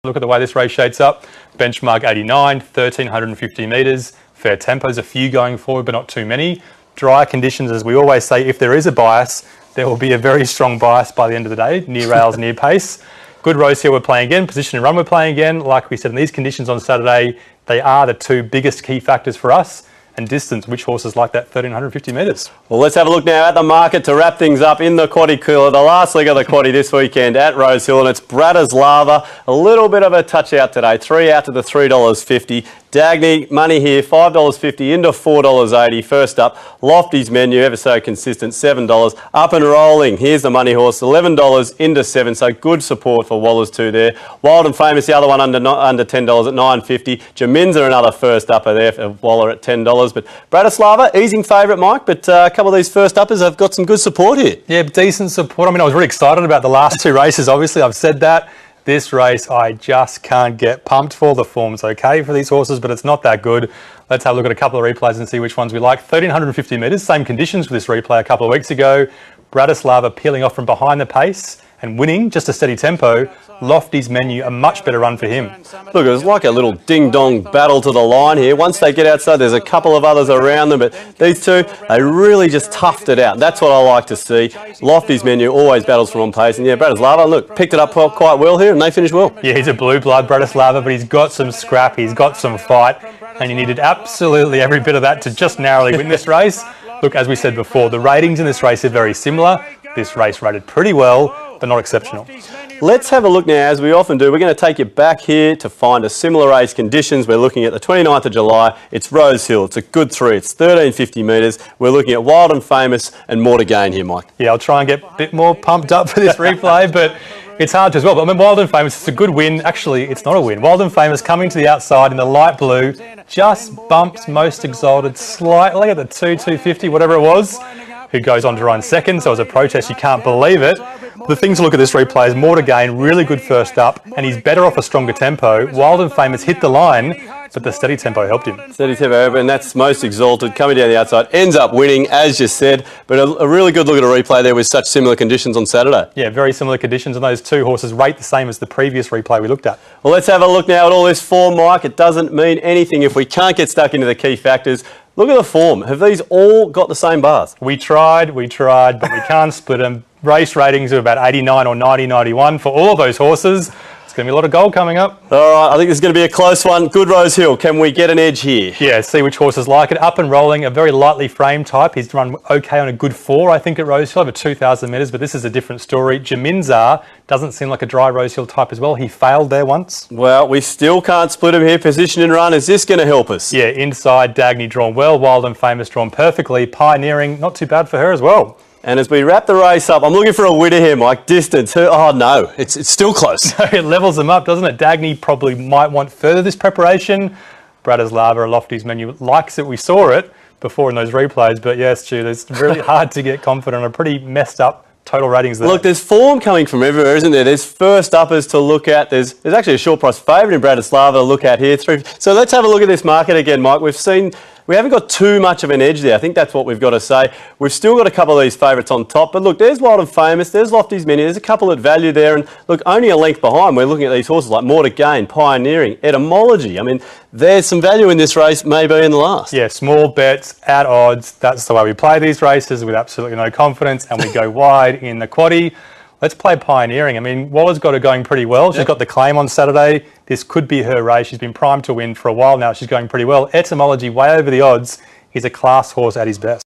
Look at the way this race shapes up. Benchmark 89, 1,350 metres. Fair tempos, a few going forward, but not too many. Dry conditions, as we always say, if there is a bias, there will be a very strong bias by the end of the day. Near rails, near pace. Good Rosehill we're playing again. Position and run we're playing again. Like we said, in these conditions on Saturday, they are the two biggest key factors for us. And distance, which horses like that 1,350 metres? Well, let's have a look now at the market to wrap things up in the Quaddie Cooler. The last leg of the Quaddie this weekend at Rosehill, and it's Bratislava. A little bit of a touch out today. 3 out to the $3.50. Dagny, money here, $5.50 into $4.80. First up, Lofty's Menu, ever so consistent, $7. Up and Rolling, here's the money horse, $11 into $7, so good support for Waller's 2 there. Wild and Famous, the other one under $10 at $9.50. Jaminza, another first upper there for Waller at $10. But Bratislava, easing favourite, Mike, but a couple of these first uppers have got some good support here. Yeah, decent support. I mean, I was really excited about the last two races, obviously, I've said that. This race, I just can't get pumped for. The form's okay for these horses, but it's not that good. Let's have a look at a couple of replays and see which ones we like. 1,350 metres, same conditions for this replay a couple of weeks ago. Bratislava peeling off from behind the pace and winning, just a steady tempo. Lofty's Menu, a much better run for him. Look, it was like a little ding-dong battle to the line here. Once they get outside, there's a couple of others around them, but these two, they really just toughed it out. That's what I like to see. Lofty's Menu always battles from on pace, and yeah, Bratislava, look, picked it up quite well here, and they finished well. Yeah, he's a blue blood, Bratislava, but he's got some scrap, he's got some fight, and he needed absolutely every bit of that to just narrowly win this race. Look, as we said before, the ratings in this race are very similar. This race rated pretty well, but not exceptional. Let's have a look now, as we often do. We're going to take you back here to find a similar race conditions. We're looking at the 29th of July. It's Rosehill. It's a good 3. It's 1,350 metres. We're looking at Wild and Famous and more to gain here, Mike. Yeah, I'll try and get a bit more pumped up for this replay, but it's hard to as well. But I mean, Wild and Famous, it's a good win. Actually, it's not a win. Wild and Famous coming to the outside in the light blue, just bumps Most Exalted slightly at the 2,250, whatever it was, who goes on to run second. So as a protest, you can't believe it. The thing to look at this replay is more to gain, really good first up, and he's better off a stronger tempo. Wild and Famous hit the line, but the steady tempo helped him. Steady tempo, and that's Most Exalted coming down the outside, ends up winning, as you said, but a really good look at a replay there with such similar conditions on Saturday. Yeah, very similar conditions, and those two horses rate the same as the previous replay we looked at. Well, let's have a look now at all this form, Mike. It doesn't mean anything if we can't get stuck into the key factors. Look at the form. Have these all got the same bars? We tried, but we can't split them. Race ratings are about 89 or 90, 91 for all of those horses. It's going to be a lot of gold coming up. All right, I think this is going to be a close one. Good Rosehill. Can we get an edge here? Yeah, see which horses like it. Up and Rolling, a very lightly framed type. He's run okay on a good 4, I think, at Rosehill, over 2,000 metres, but this is a different story. Jaminza doesn't seem like a dry Rosehill type as well. He failed there once. Well, we still can't split him here. Position and run. Is this going to help us? Yeah, inside, Dagny drawn well. Wild and Famous drawn perfectly. Pioneering, not too bad for her as well. And as we wrap the race up, I'm looking for a winner here, Mike. Distance. Oh, no. It's still close. It levels them up, doesn't it? Dagny probably might want further this preparation. Bratislava, Lofty's Menu, likes it. We saw it before in those replays. But yes, Stu, it's really hard to get confident on a pretty messed up total ratings there. Look, there's form coming from everywhere, isn't there? There's first uppers to look at. There's actually a short price favourite in Bratislava to look at here. So let's have a look at this market again, Mike. We haven't got too much of an edge there. I think that's what we've got to say. We've still got a couple of these favourites on top. But look, there's Wild and Famous. There's Lofty's Menu. There's a couple at value there. And look, only a length behind. We're looking at these horses like More to Gain, Pioneering, Etymology. I mean, there's some value in this race, maybe in the last. Yeah, small bets, at odds. That's the way we play these races with absolutely no confidence. And we go wide in the Quaddie. Let's play Pioneering. I mean, Waller's got her going pretty well. She's got the claim on Saturday. This could be her race. She's been primed to win for a while now. She's going pretty well. Etymology, way over the odds. He's a class horse at his best.